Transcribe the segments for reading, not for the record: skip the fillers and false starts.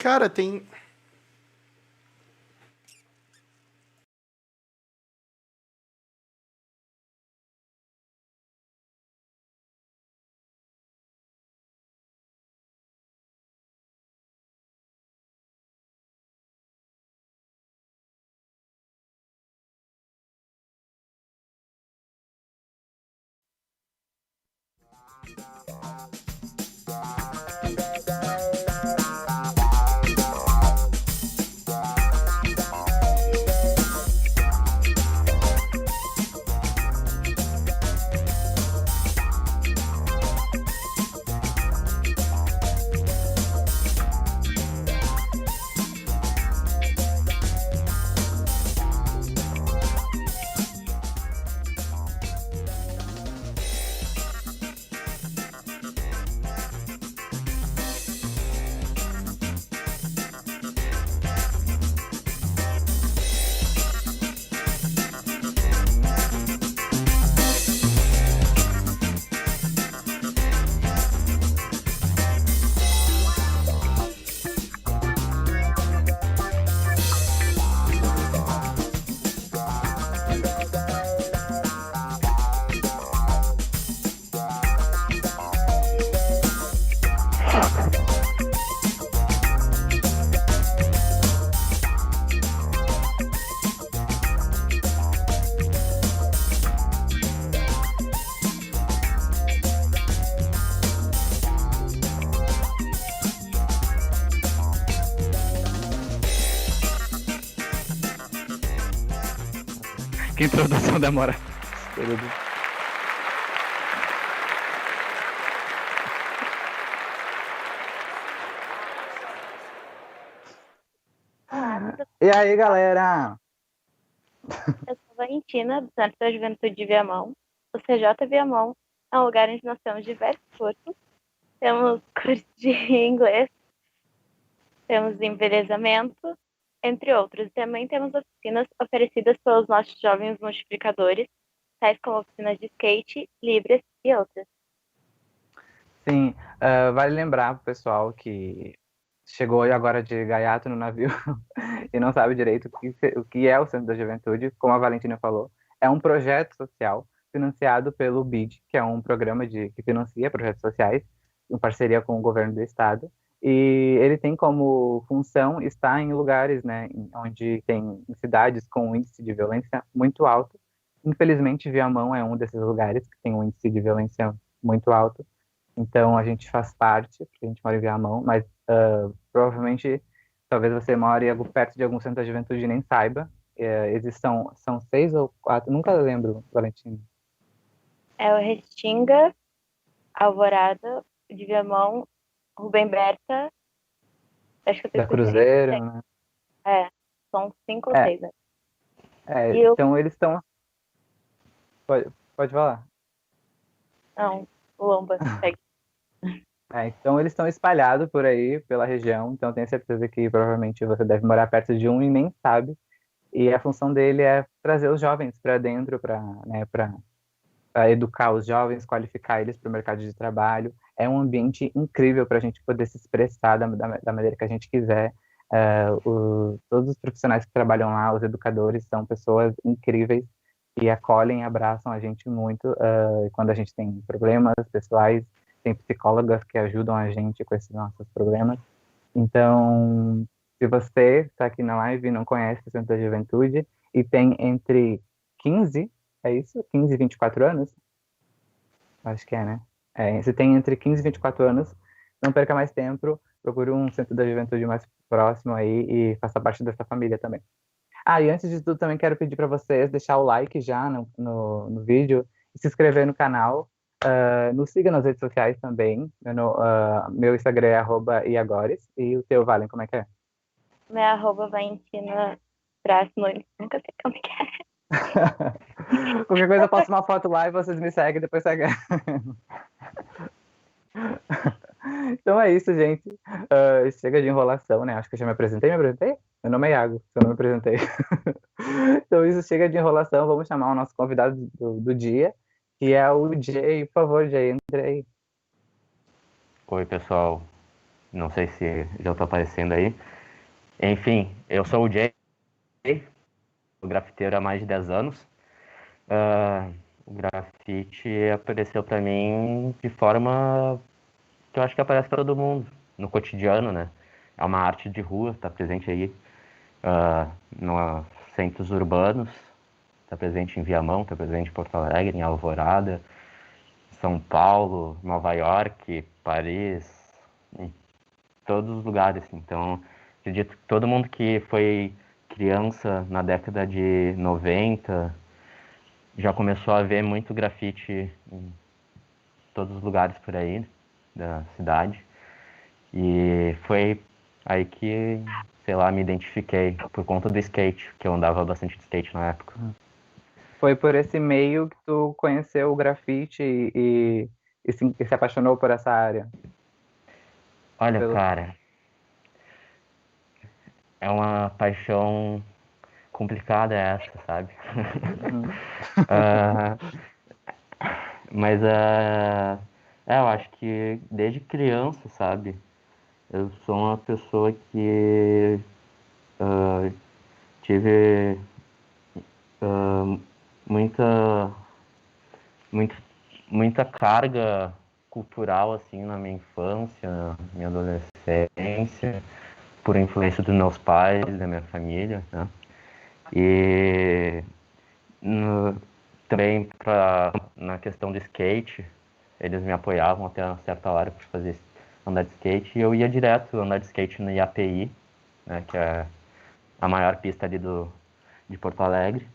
Cara, tem. Que introdução demora. E aí, galera? Eu sou Valentina, do Centro da Juventude de Viamão. O CJ Viamão é um lugar onde nós temos diversos cursos. Temos curso de inglês, temos embelezamento, entre outros. Também temos oficinas oferecidas pelos nossos jovens multiplicadores, tais como oficinas de skate, libras e outras. Sim, vale lembrar pro pessoal que chegou agora de gaiato no navio e não sabe direito o que é o Centro da Juventude, como a Valentina falou. É um projeto social financiado pelo BID, que é um programa que financia projetos sociais, em parceria com o governo do estado. E ele tem como função estar em lugares, né, onde tem em cidades com um índice de violência muito alto. Infelizmente, Viamão é um desses lugares que tem um índice de violência muito alto. Então, a gente faz parte, porque a gente mora em Viamão, mas provavelmente, talvez você more perto de algum centro da juventude e nem saiba. São 6 ou 4, nunca lembro, Valentina. É o Restinga, Alvorada, de Viamão, Rubem Berta, acho que eu tô Da Cruzeiro, né? São 5 ou 6, né? Então eles estão... Pode falar. Não, o Lomba, segue. Então eles estão espalhados por aí, pela região, então tenho certeza que provavelmente você deve morar perto de um e nem sabe. E a função dele é trazer os jovens para dentro, para educar os jovens, qualificar eles para o mercado de trabalho. É um ambiente incrível para a gente poder se expressar da maneira que a gente quiser. Todos os profissionais que trabalham lá, os educadores, são pessoas incríveis e acolhem e abraçam a gente muito quando a gente tem problemas pessoais. Tem psicólogas que ajudam a gente com esses nossos problemas. Então, se você está aqui na live e não conhece o Centro da Juventude e tem entre 15, é isso? 15 e 24 anos? Acho que é, né? Se tem entre 15 e 24 anos, não perca mais tempo, procure um Centro da Juventude mais próximo aí e faça parte dessa família também. E antes de tudo, também quero pedir para vocês deixar o like já no vídeo e se inscrever no canal. Nos siga nas redes sociais também. Meu Instagram é @iagores. E o teu, Valen, como é que é? Meu @Valentina Nunes. Nunca sei como que é. Qualquer coisa eu posto uma foto lá e vocês me seguem, depois seguem. Então é isso, gente. Chega de enrolação, né? Acho que eu já me apresentei. Meu nome é Iago, se eu não me apresentei. Então isso, chega de enrolação. Vamos chamar o nosso convidado do dia, que é o Jay. Por favor, Jay, entre aí. Oi, pessoal. Não sei se já estou aparecendo aí. Enfim, eu sou o Jay, o grafiteiro há mais de 10 anos. O grafite apareceu para mim de forma que eu acho que aparece para todo mundo, no cotidiano, né? É uma arte de rua, está presente aí nos centros urbanos, está presente em Viamão, está presente em Porto Alegre, em Alvorada, São Paulo, Nova York, Paris, em todos os lugares. Então, acredito que todo mundo que foi criança na década de 90 já começou a ver muito grafite em todos os lugares por aí da cidade. E foi aí que, sei lá, me identifiquei por conta do skate, que eu andava bastante de skate na época. Foi por esse meio que tu conheceu o grafite e se apaixonou por essa área? Olha, Pelo... cara, é uma paixão complicada essa, sabe? Uhum. Ah, mas eu acho que desde criança, sabe? Eu sou uma pessoa que tive muita, muita, muita carga cultural assim na minha infância, na minha adolescência, por influência dos meus pais, da minha família, né? E no, também na questão do skate, eles me apoiavam até uma certa hora para fazer andar de skate e eu ia direto andar de skate no IAPI, né, que é a maior pista ali de Porto Alegre.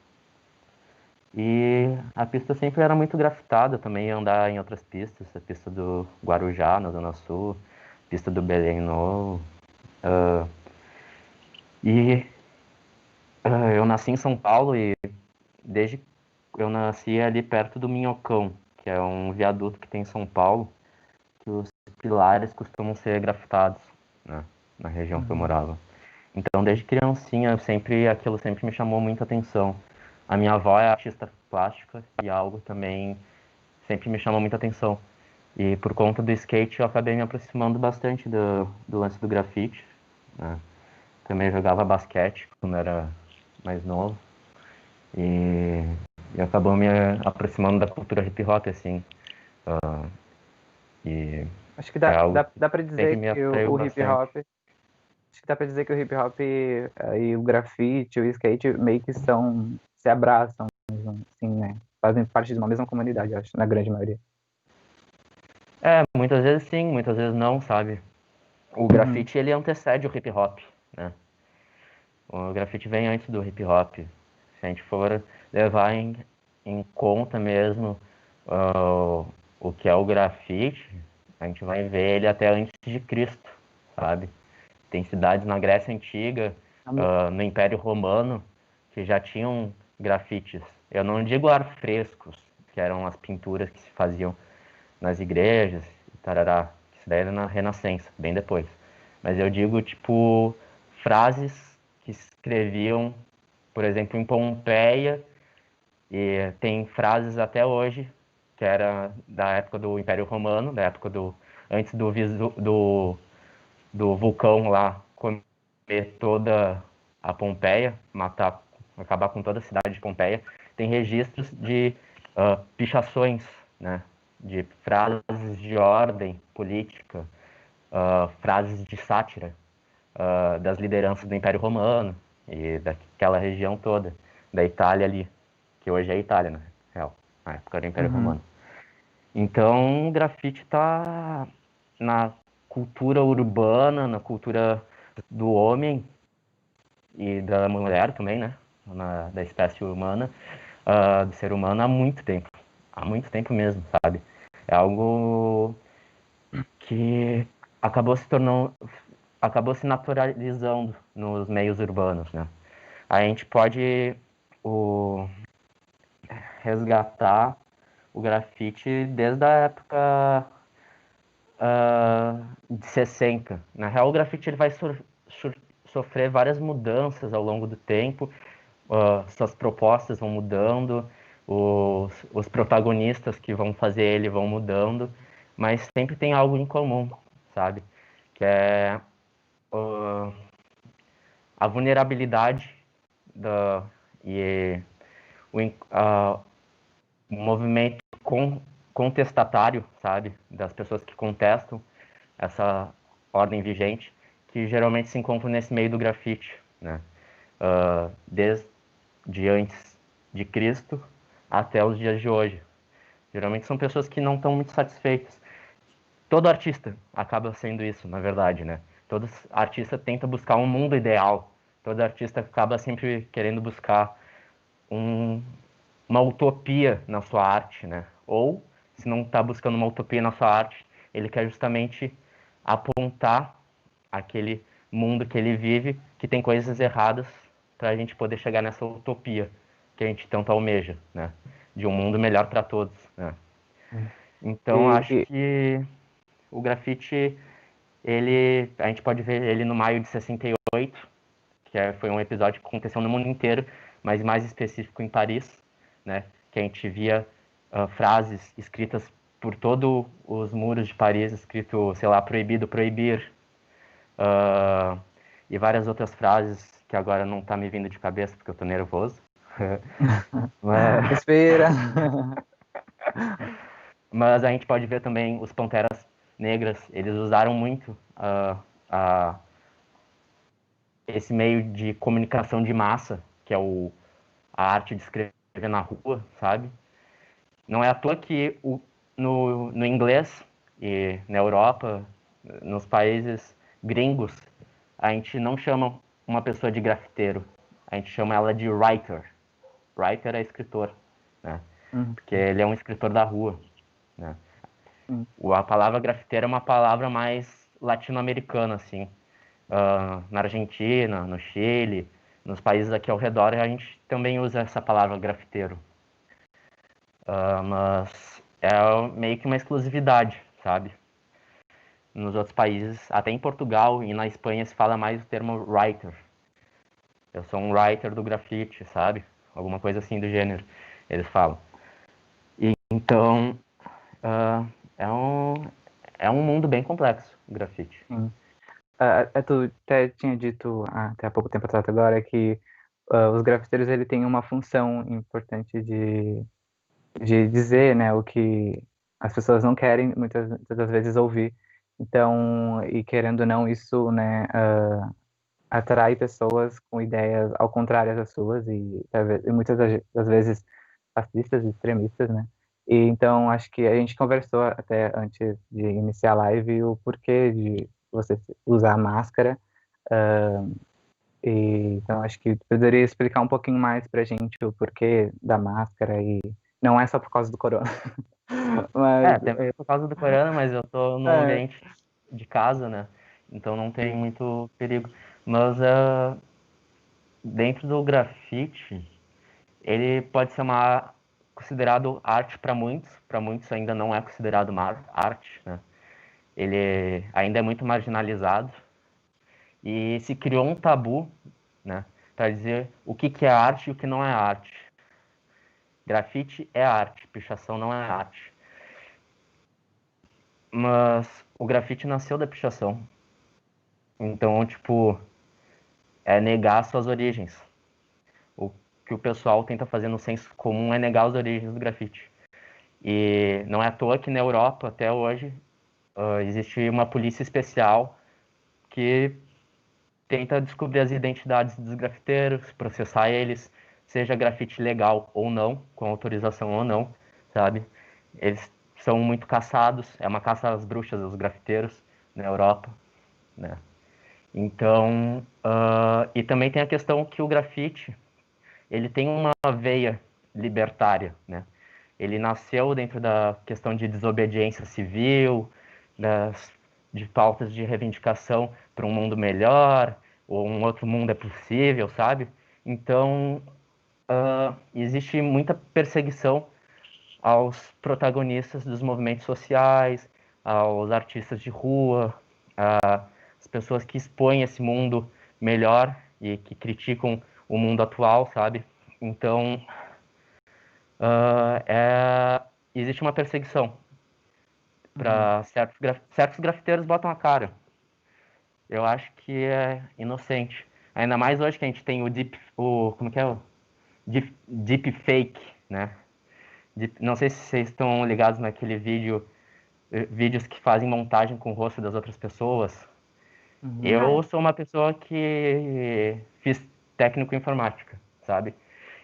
E a pista sempre era muito grafitada, também ia andar em outras pistas, a pista do Guarujá, na Zona Sul, pista do Belém Novo. E eu nasci em São Paulo e desde eu nasci ali perto do Minhocão, que é um viaduto que tem em São Paulo, que os pilares costumam ser grafitados, né, na região que eu morava. Então, desde criancinha, aquilo sempre me chamou muita atenção. A minha avó é artista plástica e algo também sempre me chamou muita atenção. E por conta do skate, eu acabei me aproximando bastante do lance do grafite, né? Também jogava basquete quando era mais novo. E acabou me aproximando da cultura hip hop, assim. E Acho que é dá, algo dá, que dá para sempre dizer me que o, atraiu o hip bastante. hop, acho que dá para dizer que o hip hop e o grafite, o skate meio que se abraçam, assim, né? Fazem parte de uma mesma comunidade, acho, na grande maioria. É, muitas vezes sim, muitas vezes não, sabe? O Uhum. grafite, ele antecede o hip hop, né? O grafite vem antes do hip hop. Se a gente for levar em conta mesmo uh, o que é o grafite, a gente vai ver ele até antes de Cristo, sabe? Tem cidades na Grécia Antiga, no Império Romano, que já tinham grafites. Eu não digo afrescos, que eram as pinturas que se faziam nas igrejas, tarará. Isso daí era na Renascença, bem depois. Mas eu digo, tipo, frases que escreviam, por exemplo, em Pompeia, e tem frases até hoje, que era da época do Império Romano, da época antes do vulcão lá comer toda a Pompeia, acabar com toda a cidade de Pompeia. Tem registros de pichações, né, de frases de ordem política, frases de sátira das lideranças do Império Romano e daquela região toda, da Itália ali, que hoje é a Itália, na real, na época do Império Uhum. Romano. Então, o grafite está na cultura urbana, na cultura do homem e da mulher também, né? Da espécie humana, do ser humano há muito tempo mesmo, sabe? É algo que acabou se naturalizando nos meios urbanos, né? A gente pode resgatar o grafite desde a época de 60. Na real, o grafite ele vai sofrer várias mudanças ao longo do tempo, suas propostas vão mudando, os protagonistas que vão fazer ele vão mudando, mas sempre tem algo em comum, sabe? que é a vulnerabilidade e o movimento contestatário, sabe, das pessoas que contestam essa ordem vigente, que geralmente se encontram nesse meio do grafite, né? Desde antes de Cristo até os dias de hoje. Geralmente são pessoas que não estão muito satisfeitas. Todo artista acaba sendo isso, na verdade, né? Todo artista tenta buscar um mundo ideal. Todo artista acaba sempre querendo buscar uma utopia na sua arte, né? Ou, se não está buscando uma utopia na sua arte, ele quer justamente apontar aquele mundo que ele vive, que tem coisas erradas, para a gente poder chegar nessa utopia que a gente tanto almeja, né? De um mundo melhor para todos, né? Então, acho que o grafite, a gente pode ver ele no maio de 68, foi um episódio que aconteceu no mundo inteiro, mas mais específico em Paris, né? Que a gente via frases escritas por todos os muros de Paris, escrito, sei lá, proibido, proibir, e várias outras frases que agora não tá me vindo de cabeça porque eu tô nervoso. Respira. Mas a gente pode ver também os Panteras Negras, eles usaram muito esse meio de comunicação de massa, que é a arte de escrever na rua, sabe? Não é à toa que no inglês e na Europa, nos países gringos, a gente não chama uma pessoa de grafiteiro, a gente chama ela de writer. Writer é escritor, né? Porque ele é um escritor da rua, né? A palavra grafiteiro é uma palavra mais latino-americana, assim. Na Argentina, no Chile, nos países aqui ao redor, a gente também usa essa palavra grafiteiro. Mas é meio que uma exclusividade, sabe? Nos outros países, até em Portugal e na Espanha, se fala mais o termo writer. Eu sou um writer do grafite, sabe? Alguma coisa assim do gênero, eles falam. E, então, é um mundo bem complexo, o grafite. Sim. Tu até tinha dito até há pouco tempo atrás agora que os grafiteiros ele têm uma função importante de dizer, né, o que as pessoas não querem muitas das vezes ouvir. Então, e querendo ou não, isso, né, atrai pessoas com ideias ao contrário das suas e muitas das vezes fascistas e extremistas, né? E então acho que a gente conversou até antes de iniciar a live o porquê de você usar máscara. Então acho que poderia explicar um pouquinho mais pra gente o porquê da máscara e não é só por causa do corona. Mas, Até por causa do corona, mas eu tô num ambiente de casa, né? Então não tem muito perigo. Mas dentro do grafite, ele pode ser considerado arte para muitos ainda não é considerado uma arte, né? Ele ainda é muito marginalizado e se criou um tabu, né, para dizer o que é arte e o que não é arte. Grafite é arte, pichação não é arte. Mas o grafite nasceu da pichação. Então, tipo, é negar suas origens. O que o pessoal tenta fazer no senso comum é negar as origens do grafite. E não é à toa que na Europa, até hoje, existe uma polícia especial que tenta descobrir as identidades dos grafiteiros, processar eles, seja grafite legal ou não, com autorização ou não, sabe? Eles são muito caçados, é uma caça às bruxas, os grafiteiros na Europa, né? Então, e também tem a questão que o grafite, ele tem uma veia libertária, né? Ele nasceu dentro da questão de desobediência civil, de pautas de reivindicação para um mundo melhor, ou um outro mundo é possível, sabe? Então, existe muita perseguição aos protagonistas dos movimentos sociais, aos artistas de rua, às pessoas que expõem esse mundo melhor e que criticam o mundo atual, sabe? Então, existe uma perseguição para certos grafiteiros botam a cara. eu acho que é inocente. Ainda mais hoje que a gente tem como que é deep fake, né? Não sei se vocês estão ligados naquele vídeos que fazem montagem com o rosto das outras pessoas. Uhum. Eu sou uma pessoa que fiz técnico em informática, sabe?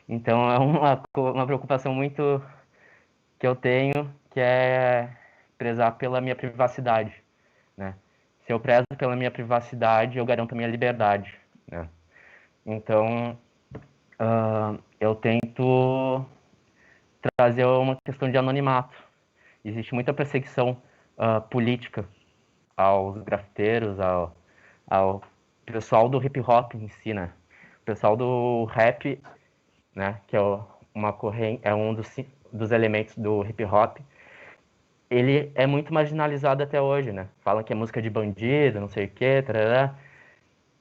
Então é uma preocupação muito que eu tenho, que é prezar pela minha privacidade, né? Se eu prezo pela minha privacidade, eu garanto a minha liberdade, né? Então, eu tento trazer uma questão de anonimato. Existe muita perseguição política aos grafiteiros, ao pessoal do hip hop em si, né? O pessoal do rap, né? Que é uma corrente, é um dos elementos do hip hop. Ele é muito marginalizado até hoje, né? Falam que é música de bandido, não sei o quê, tarará.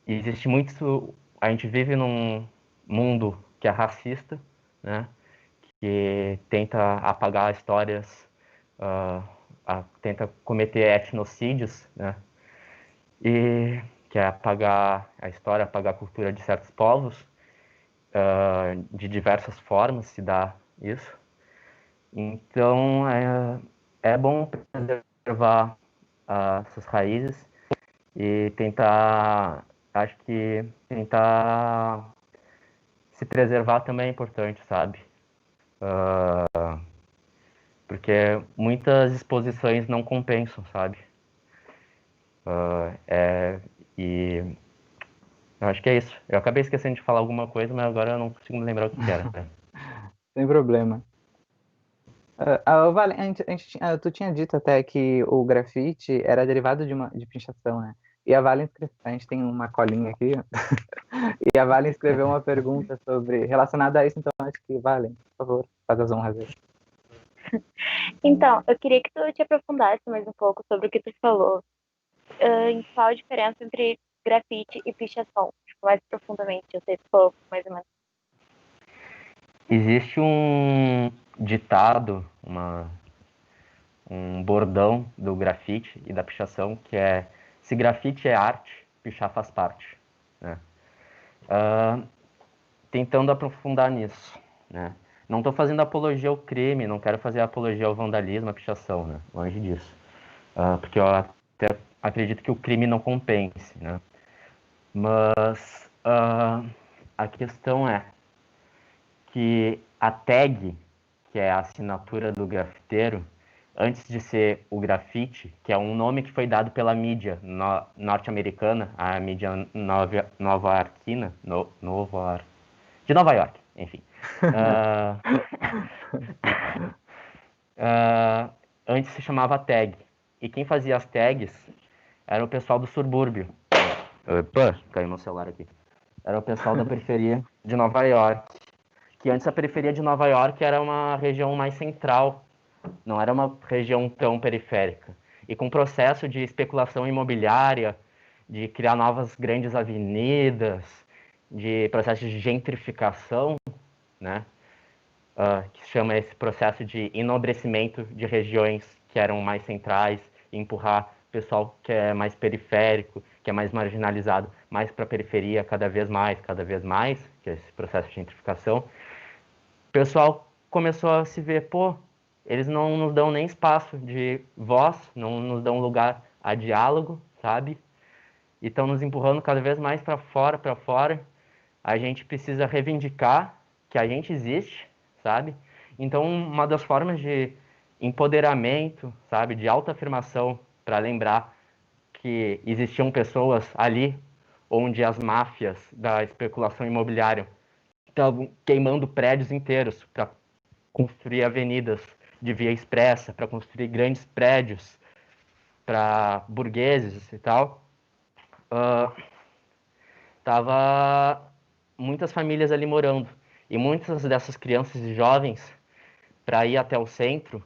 E existe muito. A gente vive num mundo que é racista, né? Que tenta apagar histórias, tenta cometer etnocídios, né? E que é apagar a história, apagar a cultura de certos povos, de diversas formas se dá isso. Então, é bom preservar essas raízes e tentar, acho que tentar se preservar também é importante, sabe? Porque muitas exposições não compensam, sabe? E eu acho que é isso. Eu acabei esquecendo de falar alguma coisa, mas agora eu não consigo me lembrar o que era. Sem problema. Vale, tu tinha dito até que o grafite era derivado de pichação, né? E a Vale, a gente tem uma colinha aqui, e a Vale escreveu uma pergunta relacionada a isso, então acho que, Vale, por favor, faz as honras aí. Então, eu queria que tu te aprofundasse mais um pouco sobre o que tu falou. Em qual a diferença entre grafite e pichação? Tipo, mais profundamente, eu sei que tu falou mais ou menos. Existe um ditado, um bordão do grafite e da pichação que é: se grafite é arte, pichar faz parte, né? Tentando aprofundar nisso, né? Não estou fazendo apologia ao crime, não quero fazer apologia ao vandalismo, à pichação, né? Longe disso. Porque eu até acredito que o crime não compense, né? Mas a questão é que a tag, que é a assinatura do grafiteiro, antes de ser o grafite, que é um nome que foi dado pela mídia norte-americana, a mídia nova-iorquina, de Nova York, enfim. Antes se chamava tag. E quem fazia as tags era o pessoal do subúrbio. Opa, caiu meu celular aqui. Era o pessoal da periferia de Nova York. Que antes a periferia de Nova York era uma região mais central, não era uma região tão periférica. E com o processo de especulação imobiliária, de criar novas grandes avenidas, de processo de gentrificação, né? Que se chama esse processo de enobrecimento de regiões que eram mais centrais e empurrar o pessoal que é mais periférico, que é mais marginalizado, mais para a periferia cada vez mais, que é esse processo de gentrificação. O pessoal começou a se ver, pô, eles não nos dão nem espaço de voz, não nos dão lugar a diálogo, sabe? E estão nos empurrando cada vez mais para fora, para fora. A gente precisa reivindicar que a gente existe, sabe? Então, uma das formas de empoderamento, sabe, de autoafirmação, para lembrar que existiam pessoas ali onde as máfias da especulação imobiliária estavam queimando prédios inteiros para construir avenidas de via expressa, para construir grandes prédios para burgueses e tal. Tava muitas famílias ali morando. E muitas dessas crianças e jovens, para ir até o centro,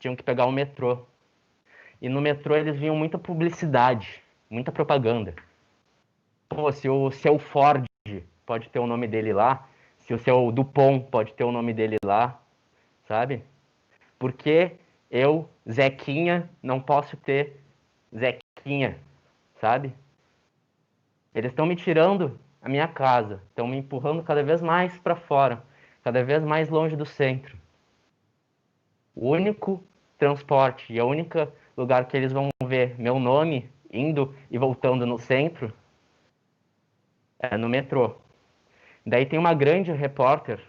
tinham que pegar o metrô. E no metrô eles viam muita publicidade, muita propaganda. Pô, se o seu Ford pode ter o nome dele lá, se o seu Dupont pode ter o nome dele lá, sabe? Por que eu, Zequinha, não posso ter Zequinha, sabe? Eles estão me tirando a minha casa, estão me empurrando cada vez mais para fora, cada vez mais longe do centro. O único transporte e a única lugar que eles vão ver meu nome indo e voltando no centro é no metrô. Daí tem uma grande repórter,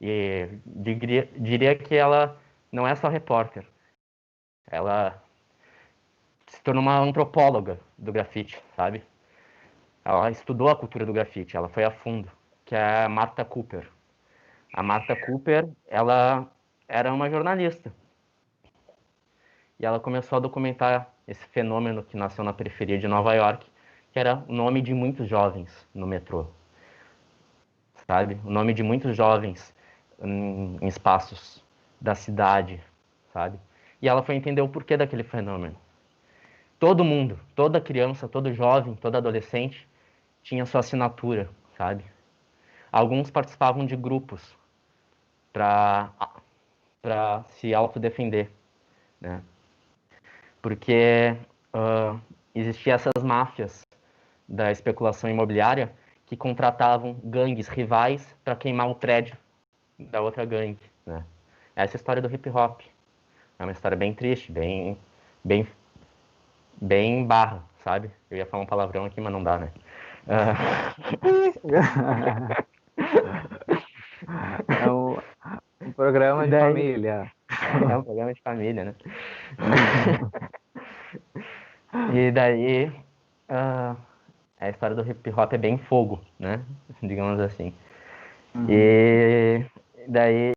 e diria que ela não é só repórter, ela se tornou uma antropóloga do grafite, sabe? Ela estudou a cultura do grafite, ela foi a fundo, que é a Martha Cooper. A Martha Cooper, ela era uma jornalista. E ela começou a documentar esse fenômeno que nasceu na periferia de Nova York, que era o nome de muitos jovens no metrô, sabe? O nome de muitos jovens em espaços da cidade, sabe? E ela foi entender o porquê daquele fenômeno. Todo mundo, toda criança, todo jovem, todo adolescente tinha sua assinatura, sabe? Alguns participavam de grupos para se autodefender, né? Porque existiam essas máfias da especulação imobiliária que contratavam gangues rivais para queimar o prédio da outra gangue, né? Essa é a história do hip hop. É uma história bem triste, bem, bem barra, sabe? Eu ia falar um palavrão aqui, mas não dá, né? É um programa de família. É um programa de família, né? E daí a história do hip hop é bem fogo, né? Digamos assim. E daí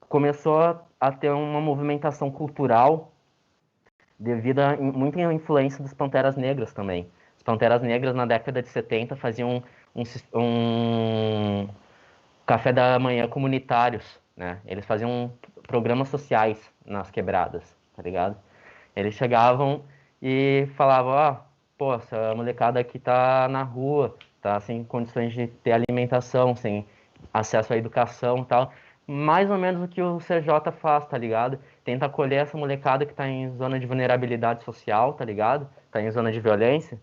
começou a ter uma movimentação cultural devido a muita influência dos Panteras Negras também. Os Panteras Negras, na década de 70, faziam um café da manhã comunitários, né? Eles faziam programas sociais nas quebradas, tá ligado? Eles chegavam e falavam, pô, essa molecada aqui tá na rua, tá sem condições de ter alimentação, sem acesso à educação e tal. Mais ou menos o que o CJ faz, tá ligado? Tenta acolher essa molecada que tá em zona de vulnerabilidade social, tá ligado? Tá em zona de violência.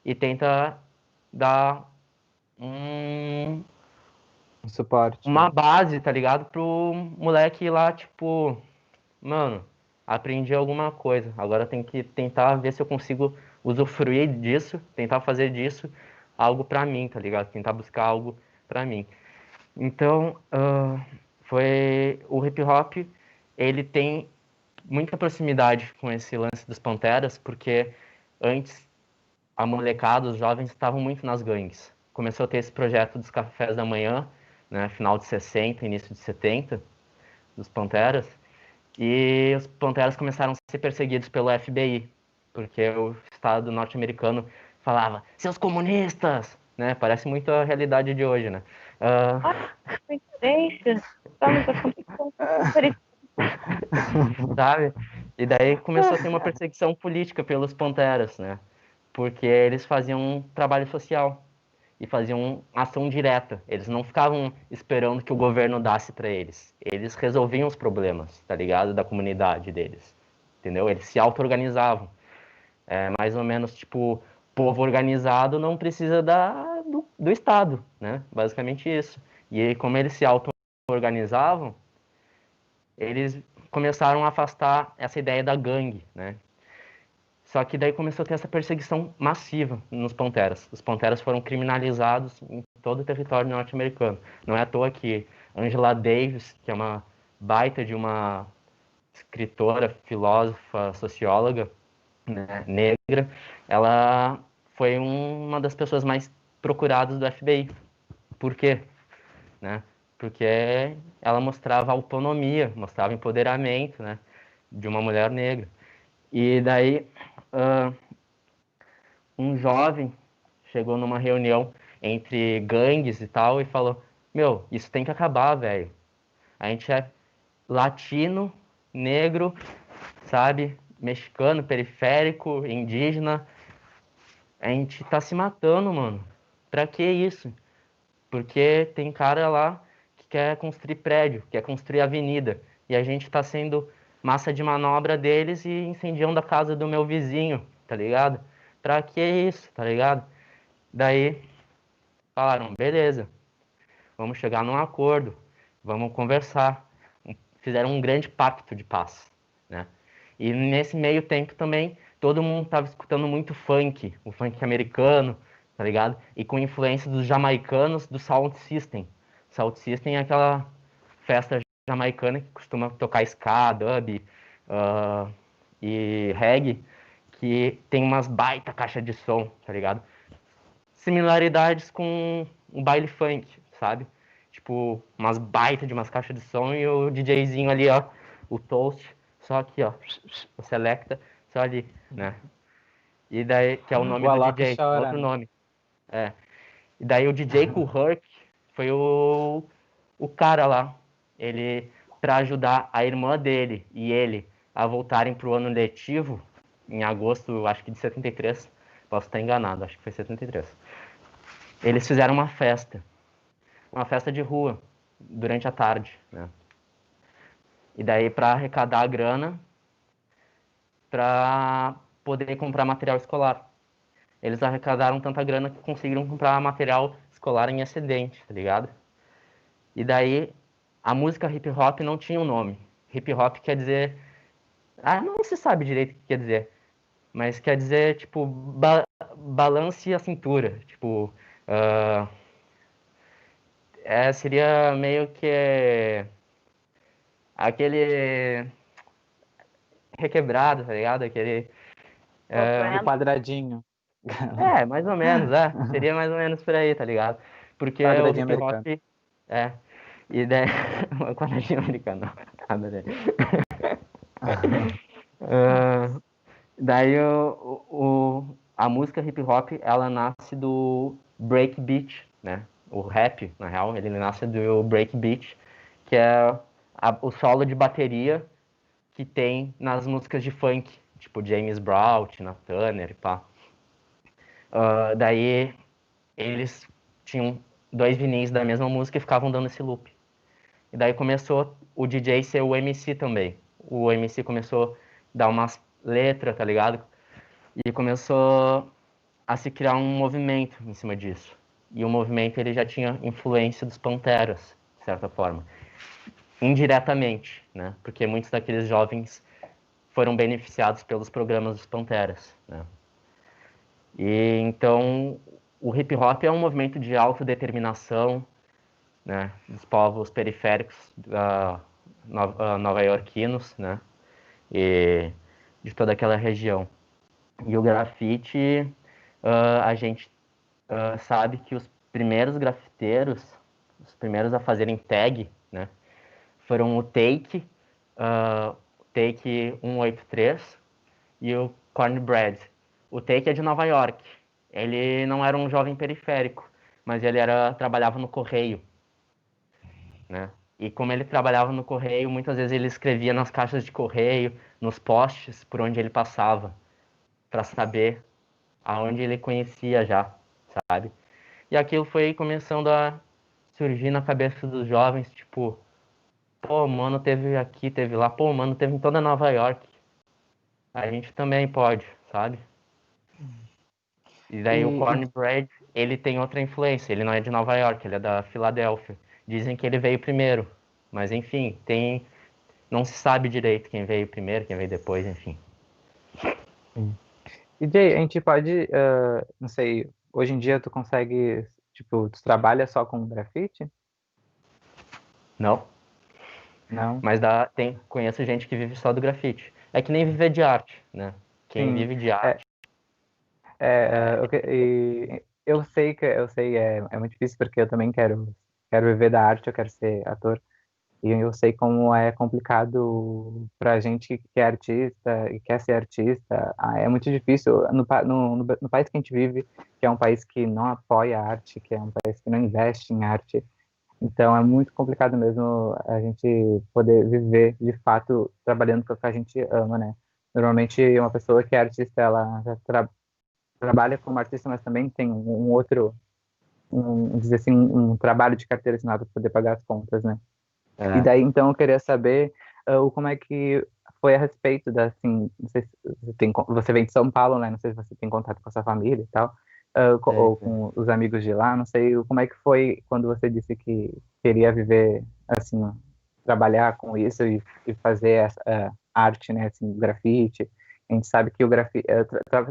E tenta dar Suporte. uma base, tá ligado? Pro moleque ir lá, tipo, mano, aprendi alguma coisa. Agora tem que tentar ver se eu consigo usufruir disso, tentar fazer disso algo pra mim, tá ligado? Tentar buscar algo pra mim. Então, foi o hip hop, ele tem muita proximidade com esse lance dos Panteras, porque antes a molecada, os jovens estavam muito nas gangues. Começou a ter esse projeto dos cafés da manhã, né, final de 60, início de 70, dos Panteras, e os Panteras começaram a ser perseguidos pelo FBI, porque o Estado norte-americano falava, seus comunistas, né? Parece muito a realidade de hoje, né? Coincidência. Sabe? E daí começou a ter uma perseguição política pelos Panteras, né? Porque eles faziam um trabalho social e faziam ação direta. Eles não ficavam esperando que o governo dasse para eles. Eles resolviam os problemas, tá ligado? Da comunidade deles, entendeu? Eles se auto-organizavam. É mais ou menos tipo, povo organizado não precisa do Estado, né? Basicamente isso. E aí, como eles se auto-organizavam, eles começaram a afastar essa ideia da gangue, né? Só que daí começou a ter essa perseguição massiva nos Panteras. Os Panteras foram criminalizados em todo o território norte-americano. Não é à toa que Angela Davis, que é uma baita de uma escritora, filósofa, socióloga, né, negra, ela foi uma das pessoas mais procuradas do FBI. Por quê? Né? Porque ela mostrava autonomia, mostrava empoderamento, né, de uma mulher negra. E daí um jovem chegou numa reunião entre gangues e tal e falou, meu, isso tem que acabar, velho. A gente é latino, negro, sabe, mexicano, periférico, indígena, a gente tá se matando, mano. Pra que isso? Porque tem cara lá que quer construir prédio, quer construir avenida, e a gente tá sendo massa de manobra deles e incendiando a casa do meu vizinho, tá ligado? Pra que isso, tá ligado? Daí falaram, beleza, vamos chegar num acordo, vamos conversar. Fizeram um grande pacto de paz, né? E nesse meio tempo também, todo mundo tava escutando muito funk, o funk americano, tá ligado? E com influência dos jamaicanos do Sound System. Sound System é aquela festa jamaicana que costuma tocar ska, dub, ah, e reggae, que tem umas baita caixa de som, tá ligado? Similaridades com um baile funk, sabe? Tipo, umas baita de umas caixas de som e o DJzinho ali, ó, o Toast, só aqui, ó, o Selecta, só ali, né? E daí, que é o nome O do Alok DJ, chora, outro né? nome. É. E daí o DJ Kool Herc foi o cara lá, ele, pra ajudar a irmã dele e ele a voltarem pro ano letivo, em agosto, acho que de 73, posso estar enganado, acho que foi 73. Eles fizeram uma festa de rua, durante a tarde, né? E daí para arrecadar a grana para poder comprar material escolar. Eles arrecadaram tanta grana que conseguiram comprar material escolar em excedente, tá ligado? E daí a música hip hop não tinha um nome. Hip hop quer dizer, não se sabe direito o que quer dizer, mas quer dizer tipo balance a cintura, tipo uh, seria meio que aquele requebrado, tá ligado? Aquele. O Movimento. quadradinho. Mais ou menos, é. Seria mais ou menos por aí, tá ligado? Porque o Quadradinho hip hop. americano. É. E daí. O quadradinho americano. Adorei. Ah, daí a música hip hop, ela nasce do breakbeat, né? O rap, na real, ele nasce do breakbeat, que é o solo de bateria que tem nas músicas de funk, tipo James Brown, Tina Turner, pá. Daí eles tinham dois vinis da mesma música e ficavam dando esse loop. E daí começou o DJ ser o MC também. O MC começou a dar umas letras, tá ligado? E começou a se criar um movimento em cima disso. E o movimento ele já tinha influência dos Panteras, de certa forma. Indiretamente, né? Porque muitos daqueles jovens foram beneficiados pelos programas dos Panteras, né? E então o hip hop é um movimento de autodeterminação, né, dos povos periféricos nova-iorquinos, né, e de toda aquela região. E o grafite, a gente sabe que os primeiros grafiteiros, os primeiros a fazerem tag, né, foram o Take 183 e o Cornbread. O Take é de Nova York. Ele não era um jovem periférico, mas ele trabalhava no correio, né? E como ele trabalhava no correio, muitas vezes ele escrevia nas caixas de correio, nos postes por onde ele passava, para saber aonde ele conhecia já, sabe? E aquilo foi começando a surgir na cabeça dos jovens, tipo, pô, mano, teve aqui, teve lá, pô, mano, teve em toda Nova York. A gente também pode, sabe? E daí o E, Cornbread, ele tem outra influência, ele não é de Nova York, ele é da Filadélfia. Dizem que ele veio primeiro, mas enfim, não se sabe direito quem veio primeiro, quem veio depois, enfim. Jay, a gente pode, não sei, hoje em dia tu consegue, tipo, tu trabalha só com grafite? Não, Não? mas conheço gente que vive só do grafite. É que nem viver de arte, né? Quem Sim. vive de É, arte, eu sei, é muito difícil porque eu também quero viver da arte, eu quero ser ator. E eu sei como é complicado pra gente que é artista e quer ser artista. É muito difícil no país que a gente vive, que é um país que não apoia a arte, que é um país que não investe em arte. Então é muito complicado mesmo a gente poder viver de fato trabalhando com o que a gente ama, né? Normalmente uma pessoa que é artista, ela já trabalha como artista, mas também tem um outro, dizer assim, um trabalho de carteira assinada para poder pagar as contas, né? E é, daí, então, eu queria saber como é que foi a respeito da, assim, não sei se você vem de São Paulo, né? Não sei se você tem contato com a sua família e tal, ou É, com os amigos de lá, não sei como é que foi quando você disse que queria viver, assim, trabalhar com isso e fazer essa arte, né? Assim, grafite. A gente sabe que o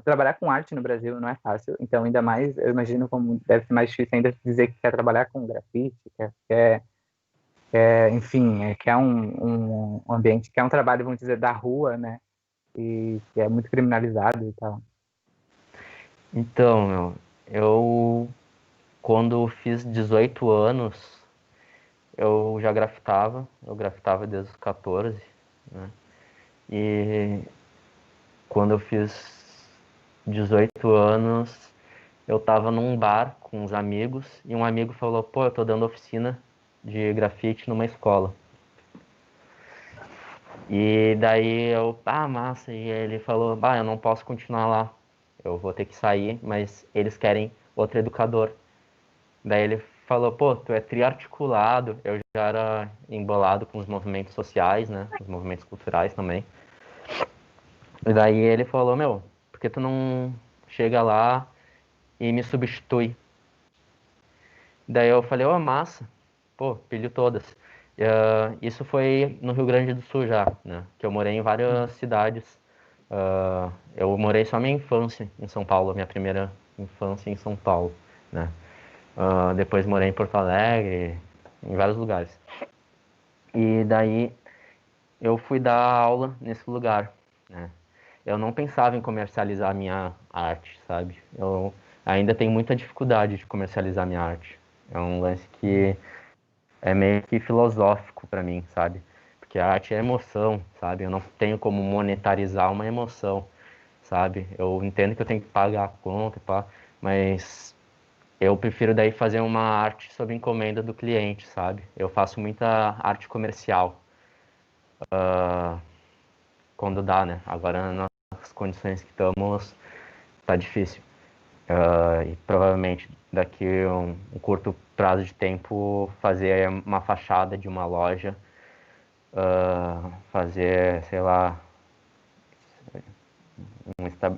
trabalhar com arte no Brasil não é fácil, então ainda mais, eu imagino como deve ser mais difícil ainda dizer que quer trabalhar com grafite, enfim, que é um ambiente, que é um trabalho, vamos dizer, da rua, né? E que é muito criminalizado e tal. Então, eu quando fiz 18 anos, eu já grafitava, eu grafitava desde os 14, né? E quando eu fiz 18 anos, eu tava num bar com uns amigos e um amigo falou: "Pô, eu tô dando oficina de grafite numa escola". E daí eu, massa. E ele falou: "Bah, eu não posso continuar lá. Eu vou ter que sair, mas eles querem outro educador". Daí ele falou: "Pô, tu é triarticulado". Eu já era embolado com os movimentos sociais, né? Os movimentos culturais também. E daí ele falou: "Meu, por que tu não chega lá e me substitui?". Daí eu falei: "Ô, massa". Pô, pilho todas. Isso foi no Rio Grande do Sul já, né? Que eu morei em várias cidades. Eu morei só minha infância em São Paulo, minha primeira infância em São Paulo, né? Depois morei em Porto Alegre, em vários lugares. E daí eu fui dar aula nesse lugar, né? Eu não pensava em comercializar a minha arte, sabe? Eu ainda tenho muita dificuldade de comercializar minha arte. É um lance que é meio que filosófico para mim, sabe? Porque a arte é emoção, sabe? Eu não tenho como monetarizar uma emoção, sabe? Eu entendo que eu tenho que pagar a conta, pá, mas eu prefiro daí fazer uma arte sob encomenda do cliente, sabe? Eu faço muita arte comercial, quando dá, né? Agora nas condições que estamos, tá difícil. E provavelmente daqui a um curto prazo de tempo fazer uma fachada de uma loja, fazer, sei lá,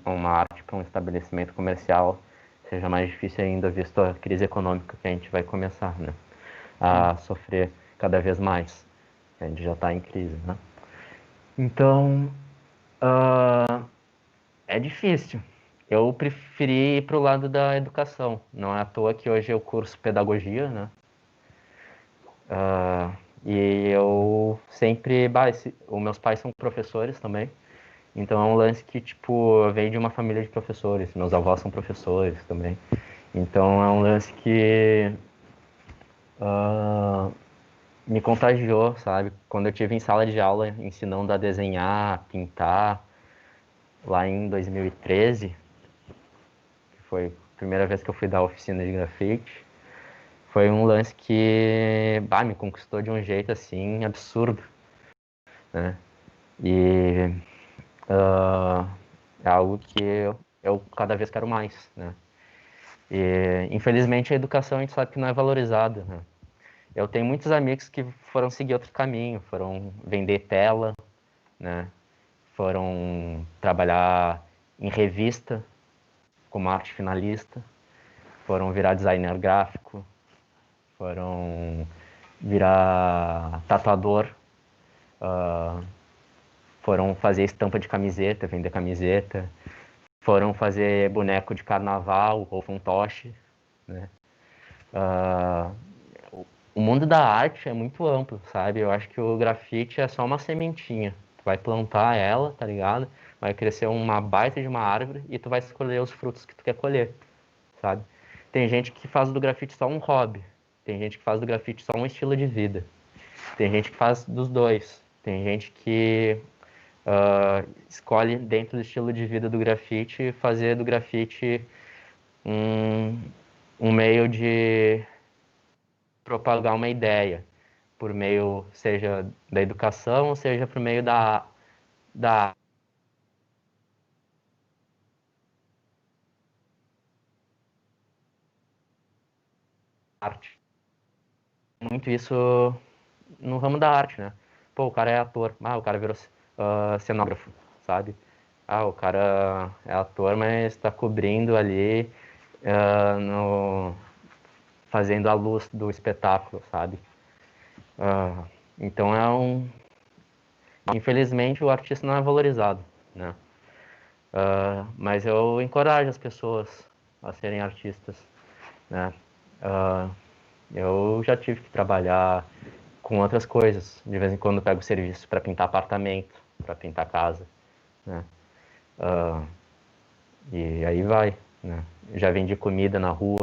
uma arte para um estabelecimento comercial seja mais difícil ainda, visto a crise econômica que a gente vai começar, né, a sofrer cada vez mais. A gente já está em crise, né? Então, é difícil. Eu preferi ir para o lado da educação. Não é à toa que hoje eu curso pedagogia, né? E eu sempre... os meus pais são professores também. Então é um lance que, tipo, vem de uma família de professores. Meus avós são professores também. Então é um lance que me contagiou, sabe? Quando eu tive em sala de aula ensinando a desenhar, a pintar, lá em 2013, que foi a primeira vez que eu fui dar oficina de grafite, foi um lance que, me conquistou de um jeito, assim, absurdo, né? E é algo que eu cada vez quero mais, né? E, infelizmente, a educação a gente sabe que não é valorizada, né? Eu tenho muitos amigos que foram seguir outro caminho, foram vender tela, né? Foram trabalhar em revista como arte finalista, foram virar designer gráfico, foram virar tatuador, foram fazer estampa de camiseta, vender camiseta, foram fazer boneco de carnaval ou fantoche, né? O mundo da arte é muito amplo, sabe? Eu acho que o grafite é só uma sementinha. Tu vai plantar ela, tá ligado? Vai crescer uma baita de uma árvore e tu vai escolher os frutos que tu quer colher, sabe? Tem gente que faz do grafite só um hobby. Tem gente que faz do grafite só um estilo de vida. Tem gente que faz dos dois. Tem gente que escolhe dentro do estilo de vida do grafite fazer do grafite um, um meio de propagar uma ideia, por meio, seja da educação, seja por meio da arte. Muito isso no ramo da arte, né? Pô, o cara é ator, o cara virou cenógrafo, sabe? O cara é ator, mas está cobrindo ali, fazendo a luz do espetáculo, sabe? Então infelizmente o artista não é valorizado, né? Mas eu encorajo as pessoas a serem artistas, né? Eu já tive que trabalhar com outras coisas. De vez em quando eu pego serviço para pintar apartamento, para pintar casa, né? E aí vai, né? Já vendi comida na rua.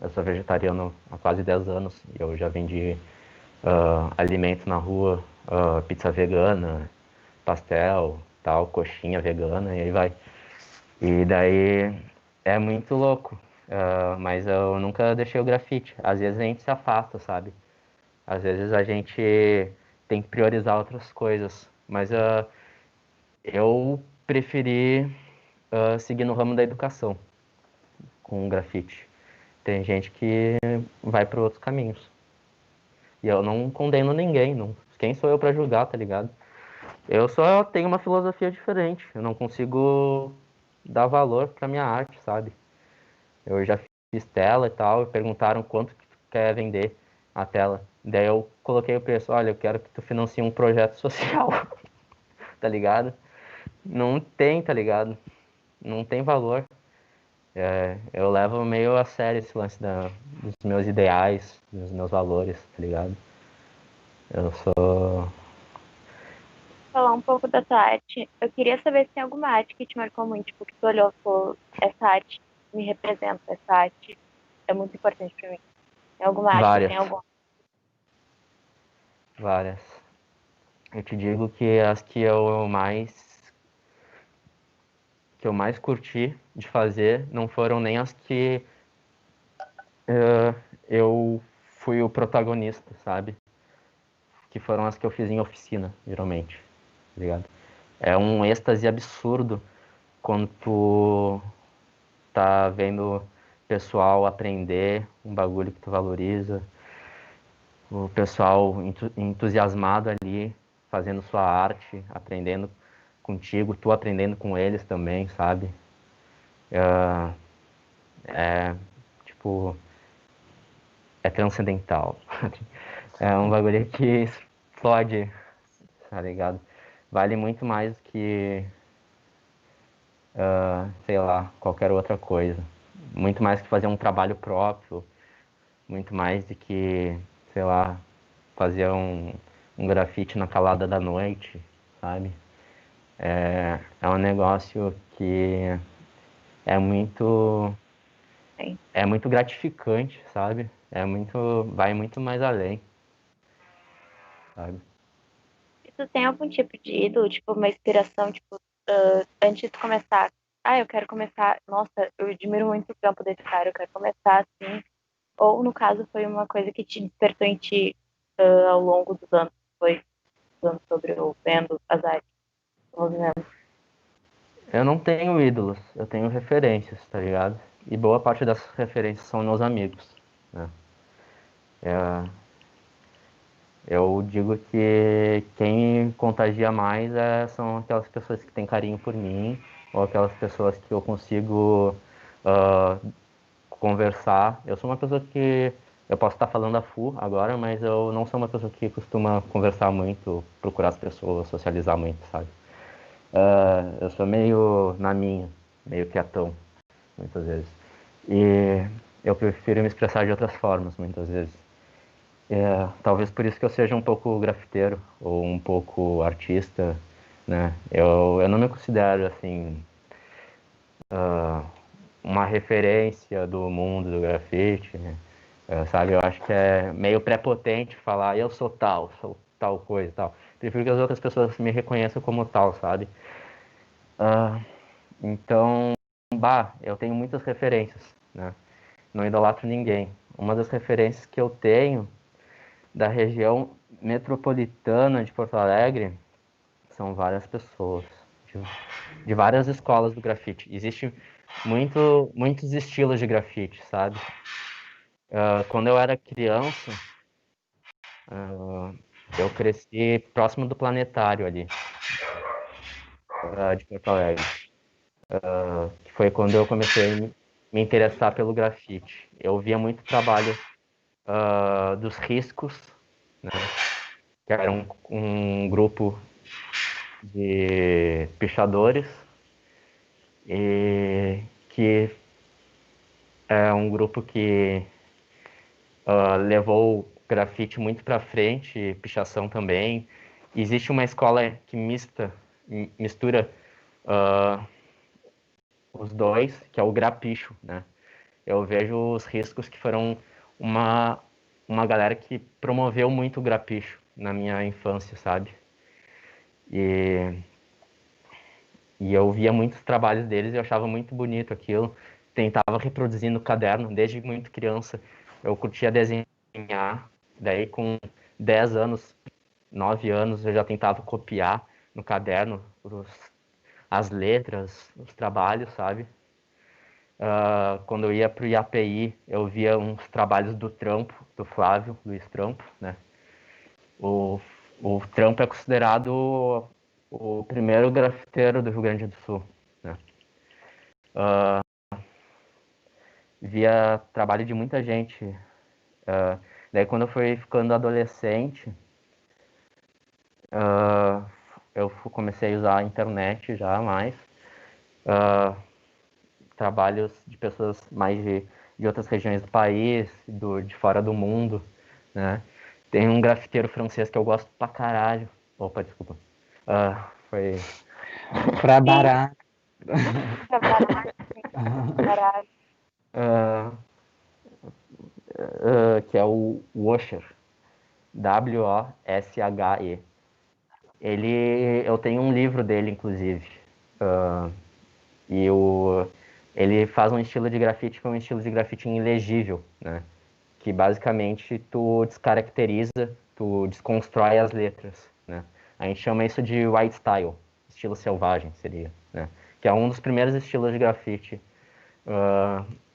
Eu sou vegetariano há quase 10 anos e eu já vendi alimento na rua, pizza vegana, pastel, tal, coxinha vegana, e aí vai. E daí é muito louco, mas eu nunca deixei o grafite. Às vezes a gente se afasta, sabe? Às vezes a gente tem que priorizar outras coisas, mas eu preferi seguir no ramo da educação com o grafite. Tem gente que vai para outros caminhos. E eu não condeno ninguém, não. Quem sou eu para julgar, tá ligado? Eu só tenho uma filosofia diferente. Eu não consigo dar valor para minha arte, sabe? Eu já fiz tela e tal, e perguntaram quanto que tu quer vender a tela. Daí eu coloquei o preço, olha, eu quero que tu financie um projeto social, tá ligado? Não tem, tá ligado? Não tem valor. Eu levo meio a sério esse lance dos meus ideais, dos meus valores, tá ligado? Eu sou. Falar um pouco da tua arte. Eu queria saber se tem alguma arte que te marcou muito, tipo, que tu olhou e falou, essa arte me representa, essa arte é muito importante pra mim. Tem alguma arte, Várias, tem alguma. várias. Eu te digo que as que eu mais curti de fazer não foram nem as que eu fui o protagonista, sabe? Que foram as que eu fiz em oficina, geralmente, tá ligado? É um êxtase absurdo quando tu tá vendo pessoal aprender um bagulho que tu valoriza, o pessoal entusiasmado ali, fazendo sua arte, aprendendo contigo, tu aprendendo com eles também, sabe? Tipo, é transcendental. É um bagulho que explode, tá ligado? Vale muito mais que, sei lá, qualquer outra coisa. Muito mais que fazer um trabalho próprio, muito mais do que, sei lá, fazer um grafite na calada da noite, sabe? É um negócio que é muito, Tem. é muito gratificante, sabe? Vai muito mais além, sabe? E tu tem algum tipo de ídolo, tipo, uma inspiração, tipo, antes de tu começar, eu quero começar, nossa, eu admiro muito o campo desse cara, eu quero começar assim. Ou, no caso, foi uma coisa que te despertou em ti ao longo dos anos, foi estudando sobre o vendo as artes, o movimento. Eu não tenho ídolos, eu tenho referências, tá ligado? E boa parte das referências são meus amigos, né? Eu digo que quem me contagia mais são aquelas pessoas que têm carinho por mim, ou aquelas pessoas que eu consigo ah, conversar. Eu sou uma pessoa que eu posso estar falando a full agora, mas eu não sou uma pessoa que costuma conversar muito, procurar as pessoas, socializar muito, sabe? Eu sou meio na minha, meio quietão, muitas vezes. E eu prefiro me expressar de outras formas, muitas vezes. Talvez por isso que eu seja um pouco grafiteiro ou um pouco artista, né? Eu não me considero, assim, uma referência do mundo do grafite, né? Sabe? Eu acho que é meio prepotente falar eu sou tal coisa e tal. Prefiro que as outras pessoas me reconheçam como tal, sabe? Então, eu tenho muitas referências, né? Não idolatro ninguém. Uma das referências que eu tenho da região metropolitana de Porto Alegre são várias pessoas, de várias escolas do grafite. Existem muitos estilos de grafite, sabe? Quando eu era criança, Eu cresci próximo do planetário ali, de Porto Alegre. Que foi quando eu comecei a me interessar pelo grafite. Eu via muito trabalho dos Riscos, né, que era um grupo de pichadores, e que é um grupo que levou o grafite muito para frente, pichação também. Existe uma escola que mistura uh, os dois, que é o grapicho, né? Eu vejo os Riscos que foram uma, uma galera que promoveu muito o grapicho na minha infância, sabe? E, e eu via muitos trabalhos deles e eu achava muito bonito aquilo. Tentava reproduzir no caderno, desde muito criança. Eu curtia desenhar, daí com 10 anos, 9 anos, eu já tentava copiar no caderno as letras, os trabalhos, sabe? Quando eu ia para o IAPI, eu via uns trabalhos do Trampo, do Flávio Luiz Trampo, né? O, o Trampo é considerado o primeiro grafiteiro do Rio Grande do Sul, né? Via trabalho de muita gente. Daí quando eu fui ficando adolescente, eu comecei a usar a internet já mais. Trabalhos de pessoas mais de outras regiões do país, de fora do mundo, né? Tem um grafiteiro francês que eu gosto pra caralho. Opa, desculpa. Foi... Pra barato. Caralho. que é o Washer. W-O-S-H-E. Eu tenho um livro dele, inclusive. E ele faz um estilo de grafite que é um estilo de grafite ilegível, né? Que basicamente tu descaracteriza, tu desconstrói as letras, né? A gente chama isso de white style, estilo selvagem seria, né? Que é um dos primeiros estilos de grafite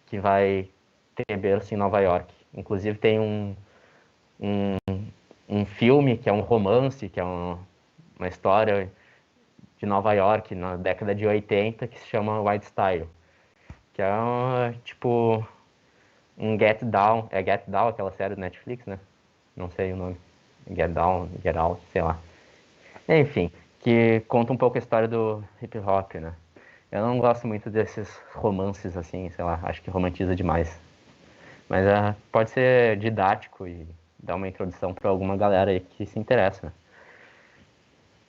que vai ter berço em Nova York. Inclusive tem um, um filme que é um romance, que é uma história de Nova York na década de 80 que se chama White Style, que é tipo um Get Down, é Get Down aquela série do Netflix, né? Não sei o nome. Get Down, Get Out, sei lá. Enfim, que conta um pouco a história do hip hop, né? Eu não gosto muito desses romances assim, sei lá, acho que romantiza demais. Mas pode ser didático e dar uma introdução para alguma galera aí que se interessa, né?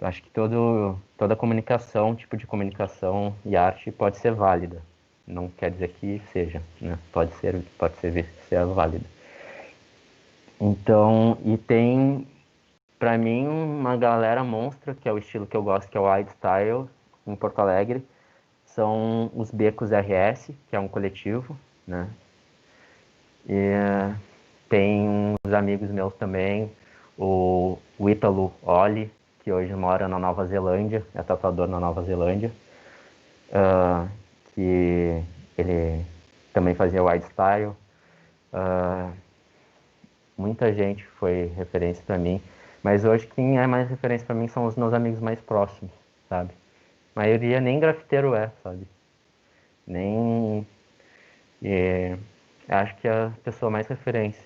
Eu acho que toda comunicação, tipo de comunicação e arte pode ser válida. Não quer dizer que seja, né? Ser válida. Então, e tem, pra mim, uma galera monstra, que é o estilo que eu gosto, que é o Wild Style, em Porto Alegre. São os Becos RS, que é um coletivo, né? E tem uns amigos meus também, o Ítalo Oli, que hoje mora na Nova Zelândia, é tatuador na Nova Zelândia, que ele também fazia Wild Style. Muita gente foi referência para mim, mas hoje quem é mais referência para mim são os meus amigos mais próximos, sabe? A maioria nem grafiteiro sabe? Nem... acho que é a pessoa mais referência.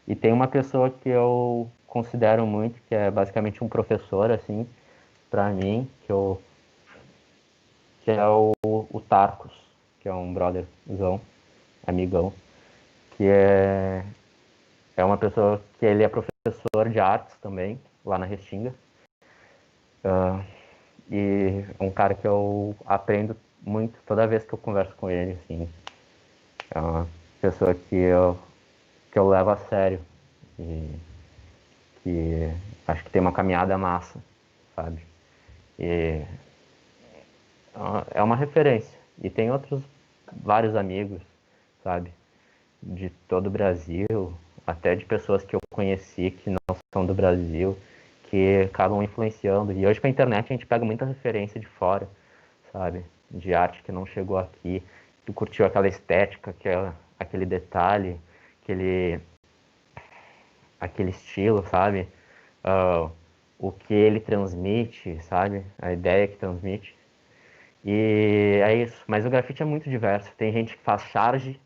E tem uma pessoa que eu considero muito, que é basicamente um professor, assim, pra mim, que é o Tarcos, que é um brotherzão, amigão, que é uma pessoa que ele é professor de artes também, lá na Restinga. E é um cara que eu aprendo muito toda vez que eu converso com ele, assim. É uma pessoa que eu levo a sério e que acho que tem uma caminhada massa, sabe? E é uma referência. E tem vários amigos, sabe? De todo o Brasil, até de pessoas que eu conheci que não são do Brasil, que acabam influenciando. E hoje com a internet a gente pega muita referência de fora, sabe? De arte que não chegou aqui. Tu curtiu aquela estética, aquele detalhe, aquele estilo, sabe? o que ele transmite, sabe? A ideia que transmite. E é isso. Mas o grafite é muito diverso. Tem gente que faz charge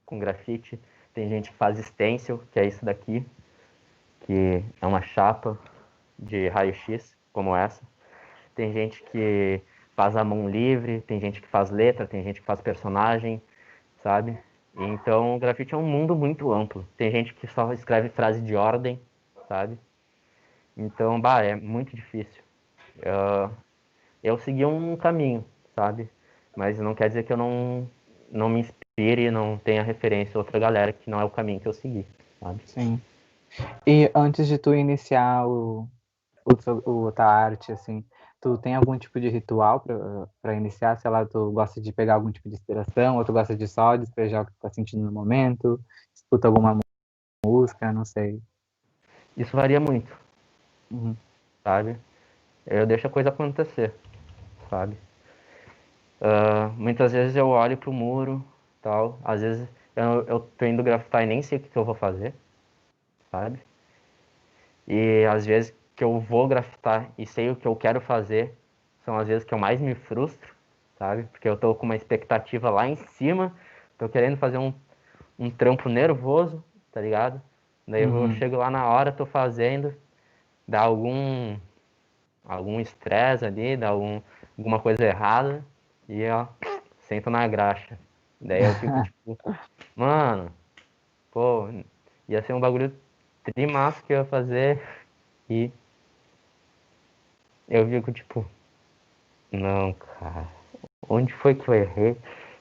com grafite, tem gente que faz stencil, que é isso daqui, que é uma chapa de raio-x, como essa. Tem gente que faz a mão livre, tem gente que faz letra, tem gente que faz personagem, sabe? Então, o grafite é um mundo muito amplo. Tem gente que só escreve frase de ordem, sabe? Então, é muito difícil. Eu segui um caminho, sabe? Mas não quer dizer que eu não me inspire, não tenha referência a outra galera que não é o caminho que eu segui, sabe? Sim. E antes de tu iniciar tua arte, assim, tu tem algum tipo de ritual para iniciar? Sei lá, tu gosta de pegar algum tipo de inspiração, ou tu gosta de só despejar o que tu tá sentindo no momento? Escuta alguma música, não sei. Isso varia muito, Uhum. sabe? Eu deixo a coisa acontecer, sabe? Muitas vezes eu olho pro muro, tal. Às vezes eu tô indo grafitar e nem sei o que eu vou fazer, sabe? E às vezes que eu vou grafitar e sei o que eu quero fazer, são as vezes que eu mais me frustro, sabe? Porque eu tô com uma expectativa lá em cima, tô querendo fazer um trampo nervoso, tá ligado? Daí eu Uhum. chego lá na hora, tô fazendo, dá algum estresse ali, dá alguma coisa errada e ó, sento na graxa. Daí eu fico tipo, mano, pô, ia ser um bagulho trimassa que eu ia fazer e eu fico tipo, não, cara, onde foi que eu errei,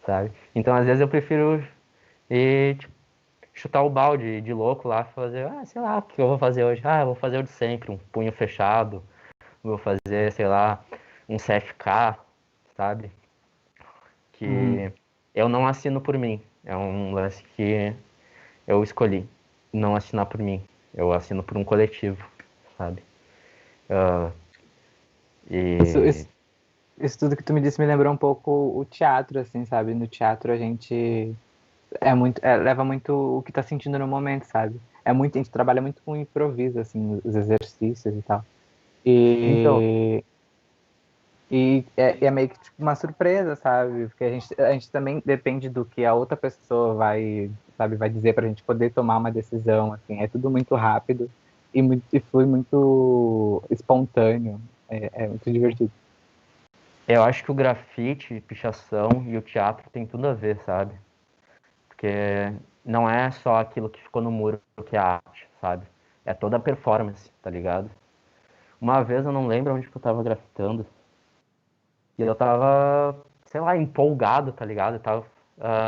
sabe? Então às vezes eu prefiro ir, tipo, chutar o balde de louco lá, fazer, sei lá, o que eu vou fazer hoje? Eu vou fazer o de sempre, um punho fechado, vou fazer, sei lá, um CFK, sabe? Uhum. Que eu não assino por mim. É um lance que eu escolhi não assinar por mim. Eu assino por um coletivo, sabe? Isso, E isso, isso tudo que tu me disse me lembrou um pouco o teatro, assim, sabe? No teatro a gente leva muito o que tá sentindo no momento, sabe? A gente trabalha muito com improviso, assim, os exercícios e tal. então, E é meio que tipo uma surpresa, sabe? Porque a gente também depende do que a outra pessoa vai, sabe, vai dizer pra gente poder tomar uma decisão, assim. É tudo muito rápido e flui muito espontâneo. É muito divertido. eu acho que o grafite, pichação e o teatro tem tudo a ver, sabe? Porque não é só aquilo que ficou no muro que é a arte, sabe? É toda a performance, tá ligado? Uma vez eu não lembro onde que eu tava grafitando. E eu tava, sei lá, empolgado, tá ligado? Eu tava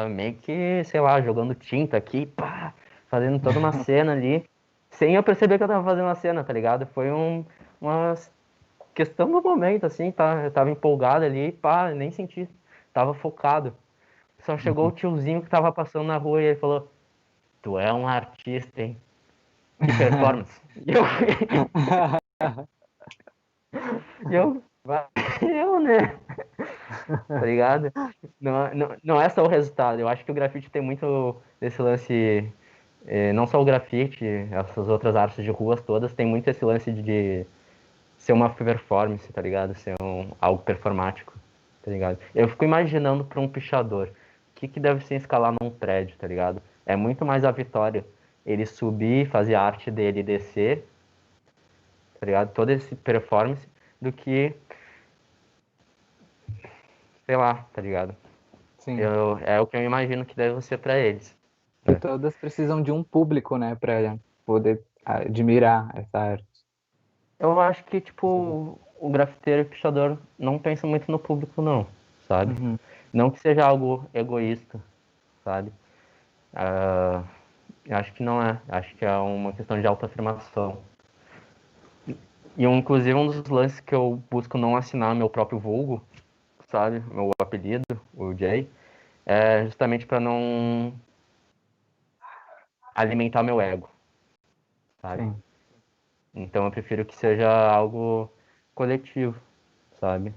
meio que, sei lá, jogando tinta aqui, pá, fazendo toda uma cena ali, sem eu perceber que eu tava fazendo uma cena, tá ligado? Foi uma questão do momento, assim, tá? Eu tava empolgado ali, pá, nem senti, tava focado. Só chegou o tiozinho que tava passando na rua e ele falou: Tu é um artista, hein? Que performance. E eu, eu, né? Tá ligado? Não é só o resultado. Eu acho que o grafite tem muito esse lance. Não só o grafite, essas outras artes de ruas todas, tem muito esse lance de ser uma performance, tá ligado? Ser algo performático, tá ligado? Eu fico imaginando pra um pichador, o que deve ser escalar num prédio, tá ligado? É muito mais a vitória. Ele subir, fazer a arte dele e descer, tá ligado? Todo esse performance, do que, sei lá, tá ligado? Sim. É o que eu imagino que deve ser pra eles. Que Né? todas precisam de um público, né, para poder admirar essa arte. Eu acho que, tipo, o grafiteiro e o pichador não pensa muito no público, não, sabe? Uhum. Não que seja algo egoísta, sabe? Eu acho que não é. Acho que é uma questão de autoafirmação. Inclusive, um dos lances que eu busco não assinar meu próprio vulgo, sabe? Meu apelido, o Jay, é justamente para não alimentar meu ego, sabe? Sim. Então eu prefiro que seja algo coletivo, sabe?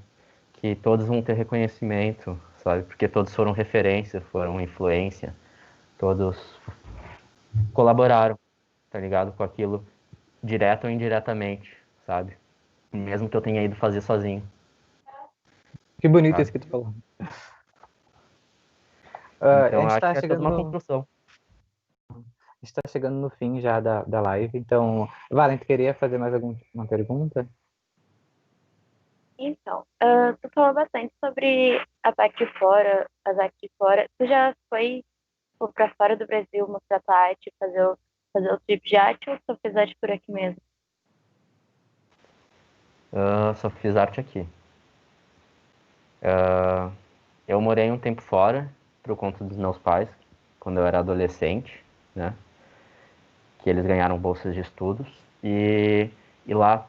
Que todos vão ter reconhecimento, sabe? Porque todos foram referência, foram influência, todos colaboraram, tá ligado? Com aquilo. direto ou indiretamente, sabe? Mesmo que eu tenha ido fazer sozinho. Que bonito Sabe? isso que tu falou. A Então eu gente acho tá que é toda uma chegando, construção. a gente tá chegando no fim já da live, então, Valente, queria fazer mais alguma pergunta? Então, tu falou bastante sobre a parte de fora, as artes de fora. Tu já foi para fora do Brasil mostrar tua arte, fazer o trip de arte ou só fez arte por aqui mesmo? Só fiz arte aqui. Eu morei um tempo fora, por conta dos meus pais, quando eu era adolescente, né? Que eles ganharam bolsas de estudos. E lá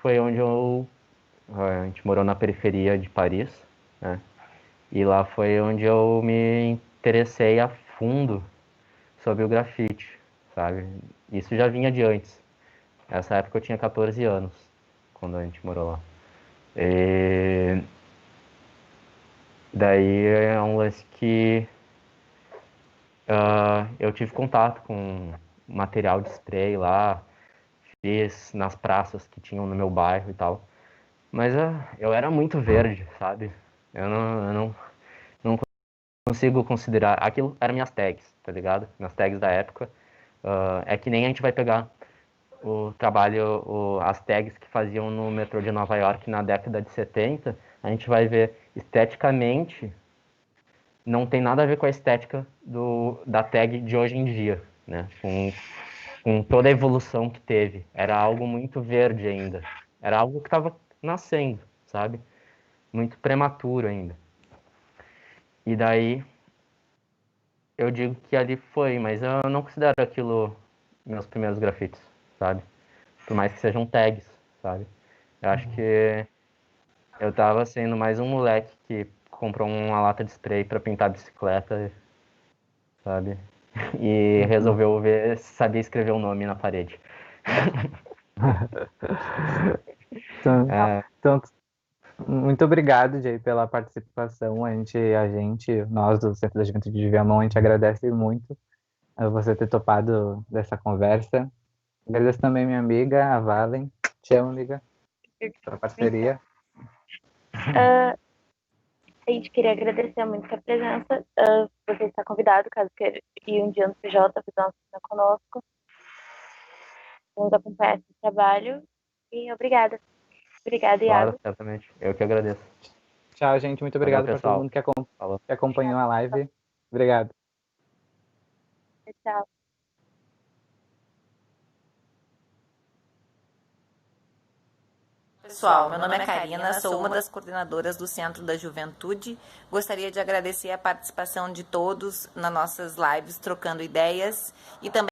foi onde a gente morou na periferia de Paris, né? E lá foi onde eu me interessei a fundo sobre o grafite, sabe? Isso já vinha de antes. Nessa época eu tinha 14 anos, quando a gente morou lá. E daí é um lance que eu tive contato com material de spray lá, fiz nas praças que tinham no meu bairro e tal. Mas eu era muito verde, sabe? Eu não consigo considerar. Aquilo eram minhas tags, tá ligado? Minhas tags da época. É que nem a gente vai pegar o trabalho, as tags que faziam no metrô de Nova York na década de 70. A gente vai ver esteticamente, não tem nada a ver com a estética da tag de hoje em dia, né? Com toda a evolução que teve. Era algo muito verde ainda. Era algo que estava nascendo, sabe? Muito prematuro ainda. E daí eu digo que ali foi, mas eu não considero aquilo meus primeiros grafites, sabe? Por mais que sejam tags, sabe? Eu acho que eu tava sendo mais um moleque que comprou uma lata de spray para pintar bicicleta, sabe? E Uhum. resolveu ver se sabia escrever o nome na parede. Então, É, então, muito obrigado, Jay, pela participação. Nós do Centro da Juventude de Viamão, a gente agradece muito a você ter topado dessa conversa. Agradeço também minha amiga, a Valen. Te amo, amiga, pela Então, parceria. a gente queria agradecer muito a presença. Você está convidado, caso queira ir um dia no PJ, fazer uma oficina conosco. Vamos acompanhar esse trabalho. E obrigada. Obrigada, claro, Iago. certamente. Eu que agradeço. Tchau, gente. Muito Valeu, obrigado para todo pessoal. mundo que Falou. que acompanhou a live. Obrigado. Tchau. Pessoal, meu nome é Karina, sou uma das coordenadoras do Centro da Juventude. Gostaria de agradecer a participação de todos nas nossas lives, trocando ideias e também